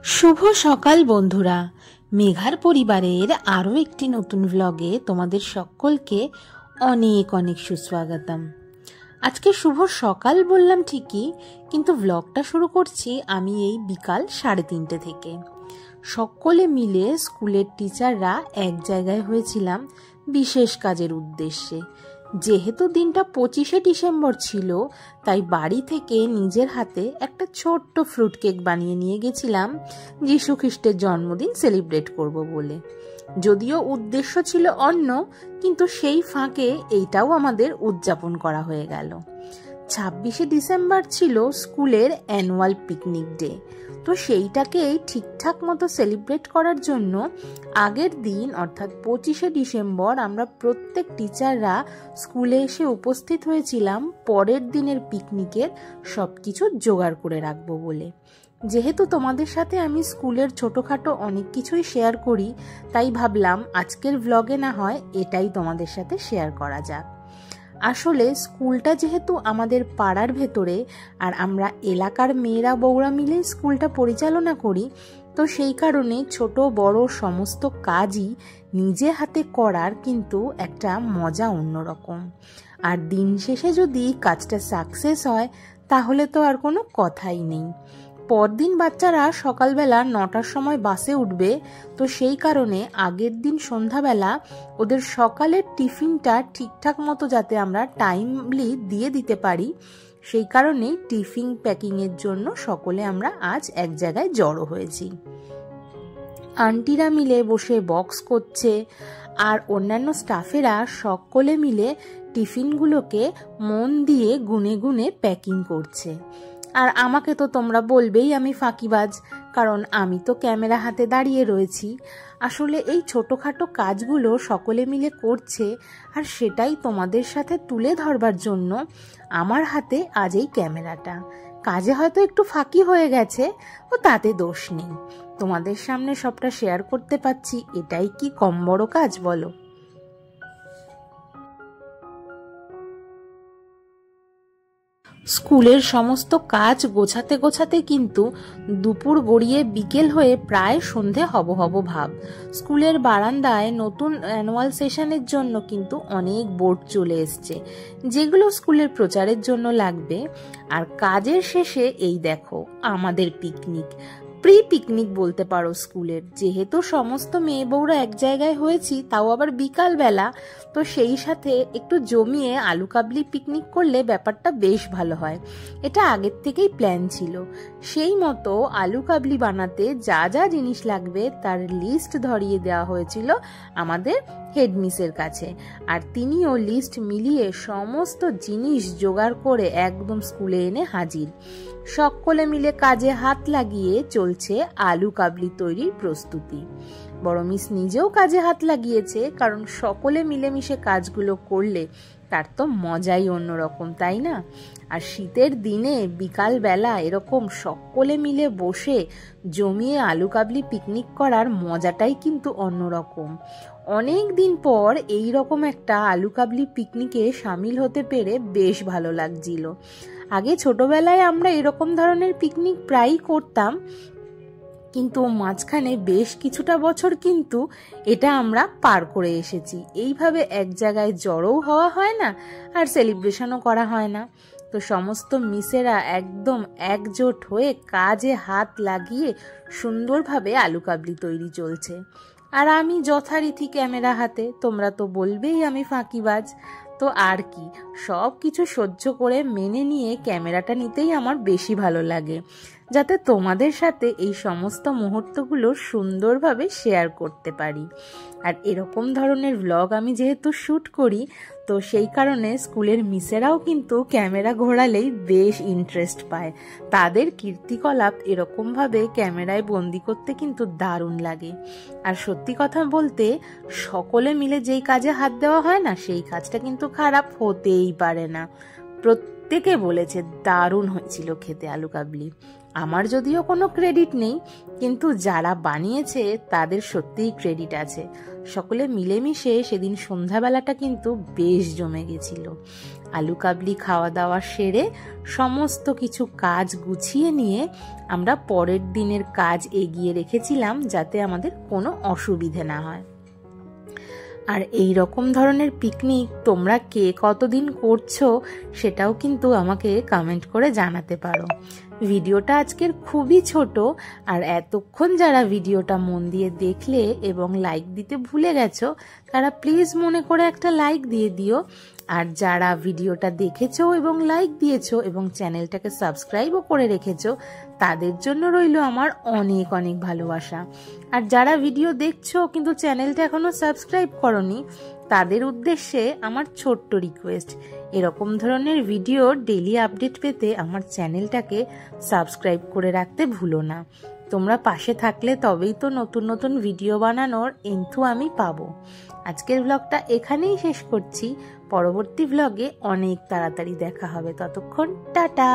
শুভ সকাল বন্ধুরা, মেঘার পরিবারের আরও একটি নতুন ভ্লগে তোমাদের সকলকে অনেক অনেক সুস্বাগতম। আজকে শুভ সকাল বললাম ঠিকই, কিন্তু ভ্লগটা শুরু করছি আমি এই বিকাল 3:30 থেকে। সকলে মিলে স্কুলের টিচাররা এক জায়গায় হয়েছিলাম বিশেষ কাজের উদ্দেশ্যে। যেহেতু দিনটা 25শে ডিসেম্বর ছিল, তাই বাড়ি থেকে নিজের হাতে একটা ছোট্ট ফ্রুট কেক বানিয়ে নিয়ে গেছিলাম যীশু খ্রিস্টের জন্মদিন সেলিব্রেট করব বলে। যদিও উদ্দেশ্য ছিল অন্য, কিন্তু সেই ফাঁকে এইটাও আমাদের উদযাপন করা হয়ে গেল। 26শে ডিসেম্বর ছিল স্কুলের অ্যানুয়াল পিকনিক ডে, তো সেইটাকেই ঠিকঠাক মতো সেলিব্রেট করার জন্য আগের দিন অর্থাৎ 25শে ডিসেম্বর আমরা প্রত্যেক টিচাররা স্কুলে এসে উপস্থিত হয়েছিলাম পরের দিনের পিকনিকের সবকিছু জোগাড় করে রাখবো বলে। যেহেতু তোমাদের সাথে আমি স্কুলের ছোটোখাটো অনেক কিছুই শেয়ার করি, তাই ভাবলাম আজকের ভ্লগে না হয় এটাই তোমাদের সাথে শেয়ার করা যাক। আসলে স্কুলটা যেহেতু আমাদের পাড়ার ভেতরে আর আমরা এলাকার মেয়েরা বউরা মিলে স্কুলটা পরিচালনা করি, তো সেই কারণে ছোট বড় সমস্ত কাজই নিজে হাতে করার কিন্তু একটা মজা অন্যরকম। আর দিন শেষে যদি কাজটা সাকসেস হয় তাহলে তো আর কোনো কথাই নেই। পরদিন বাচ্চারা সকালবেলা 9টার সময় বাসে উঠবে, তো সেই কারণে আগের দিন সন্ধ্যাবেলা ওদের সকালের টিফিনটা ঠিকঠাক মতো যাতে আমরা টাইমলি দিয়ে দিতে পারি, সেই কারণেই টিফিন প্যাকিংয়ের জন্য সকলে আমরা আজ এক জায়গায় জড়ো হয়েছি। আন্টিরা মিলে বসে বক্স করছে আর অন্যান্য স্টাফেরা সকলে মিলে টিফিনগুলোকে মন দিয়ে গুনে গুনে প্যাকিং করছে। আর আমাকে তো তোমরা বলবেই আমি ফাঁকিবাজ, কারণ আমি তো ক্যামেরা হাতে দাঁড়িয়ে রয়েছি। আসলে এই ছোটোখাটো কাজগুলো সকলে মিলে করছে, আর সেটাই তোমাদের সাথে তুলে ধরবার জন্য আমার হাতে আজ এই ক্যামেরাটা। কাজে হয়তো একটু ফাঁকি হয়ে গেছে, ও তাতে দোষ নেই। তোমাদের সামনে সবটা শেয়ার করতে পারছি, এটাই কি কম বড় কাজ বলো? স্কুলের সমস্ত কাজ গোছাতে গোছাতে কিন্তু দুপুর গড়িয়ে বিকেল হয়ে প্রায় সন্ধে হব হব ভাব। স্কুলের বারান্দায় নতুন অ্যানুয়াল সেশনের জন্য কিন্তু অনেক বোর্ড চলে এসছে, যেগুলো স্কুলের প্রচারের জন্য লাগবে। আর কাজের শেষে এই দেখো আমাদের পিকনিক, প্রি পিকনিক বলতে পারো স্কুলের। যেহেতু সমস্ত মেয়ে বউরা এক জায়গায় হয়েছি, তাও আবার বিকাল বেলা, তো সেই সাথে একটু জমিয়ে আলু কাবলি পিকনিক করলে ব্যাপারটা বেশ ভালো হয়। এটা আগের থেকেই প্ল্যান ছিল। সেই মতো আলু কাবলি বানাতে যা যা জিনিস লাগবে তার লিস্ট ধরিয়ে দেওয়া হয়েছিল আমাদের হেডমিসের কাছে, আর তিনিও লিস্ট মিলিয়ে সমস্ত জিনিস জোগাড় করে একদম স্কুলে এনে হাজির। সকলে মিলে কাজে হাত লাগিয়ে চলছে আলু কাবলি তৈরির প্রস্তুতি। বড় মিস নিজেও কাজে হাত লাগিয়েছে, কারণ সকলে মিলেমিশে কাজগুলো করলে তার তো মজাই অন্যরকম, তাই না? আর শীতের দিনে বিকাল বেলা এরকম সকলে মিলে বসে জমিয়ে আলু কাবলি পিকনিক করার মজাটাই কিন্তু অন্যরকম। অনেক দিন পর এই রকম একটা আলু কাবলি পিকনিকে সামিল হতে পেরে বেশ ভালো লাগছিল। আগে ছোটবেলায় আমরা এরকম ধরনের পিকনিক প্রায়ই করতাম, কিন্তু মাঝখানে বেশ কিছুটা বছর কিন্তু এটা আমরা পার করে এসেছি। এইভাবে এক জায়গায় জড়ো হওয়া হয় না, আর সেলিব্রেশনও করা হয় না। তো সমস্ত মিসেরা একদম একজোট হয়ে কাজে হাত লাগিয়ে সুন্দরভাবে আলু কাবলি তৈরি চলছে। আর আমি যথারীতি ক্যামেরা হাতে। তোমরা তো বলবেই আমি ফাঁকিবাজ, তো আর কি, সব কিছু সহ্য করে মেনে নিয়ে ক্যামেরাটা নিতেই আমার বেশি ভালো লাগে, যাতে তোমাদের সাথে এই সমস্ত মুহূর্তগুলো সুন্দরভাবে শেয়ার করতে পারি। আর এরকম ধরনের ভ্লগ আমি যেহেতু শ্যুট করি, তো সেই কারণে স্কুলের মিসেরাও কিন্তু ক্যামেরা ঘোরালেই বেশ ইন্টারেস্ট পায়। তাদের কীর্তিকলাপ এরকমভাবে ক্যামেরায় বন্দি করতে কিন্তু দারুণ লাগে। আর সত্যি কথা বলতে, সকলে মিলে যেই কাজে হাত দেওয়া হয় না, সেই কাজটা কিন্তু খারাপ হতেই পারে না। প্রত্যেকে বলেছে দারুণ হয়েছিল খেতে আলু কাবলি। আমার যদিও কোনো ক্রেডিট নেই, কিন্তু যারা বানিয়েছে তাদের সত্যিই ক্রেডিট আছে। সকলে মিলেমিশে সেদিন সন্ধ্যাবেলাটা কিন্তু বেশ জমে গেছিল। আলু কাবলি খাওয়া দাওয়া সেরে সমস্ত কিছু কাজ গুছিয়ে নিয়ে আমরা পরের দিনের কাজ এগিয়ে রেখেছিলাম, যাতে আমাদের কোনো অসুবিধে না হয়। আর এই রকম ধরনের পিকনিক তোমরা কে কতদিন করছো সেটাও কিন্তু আমাকে কমেন্ট করে জানাতে পারো। ভিডিওটা আজকের খুবই ছোট, আর এতক্ষণ যারা ভিডিওটা মন দিয়ে দেখলে এবং লাইক দিতে ভুলে গেছো তারা প্লিজ মনে করে একটা লাইক দিয়ে দিও। আর যারা ভিডিওটা দেখেছো এবং লাইক দিয়েছো এবং চ্যানেলটাকে সাবস্ক্রাইবও করে রেখেছো তাদের জন্য রইল আমার অনেক অনেক ভালোবাসা। আর যারা ভিডিও দেখছো কিন্তু চ্যানেলটা এখনো সাবস্ক্রাইব করনি তাদের উদ্দেশ্যে আমার ছোট্ট রিকোয়েস্ট, এরকম ধরনের ভিডিও ডেইলি আপডেট পেতে আমার চ্যানেলটাকে সাবস্ক্রাইব করে রাখতে ভুলো না। তোমরা পাশে থাকলে তবেই তো নতুন নতুন ভিডিও বানানোর এন্থু আমি পাবো। আজকের ব্লগটা এখানেই শেষ করছি, পরবর্তী ব্লগে অনেক তাড়াতাড়ি দেখা হবে। ততক্ষণ টাটা।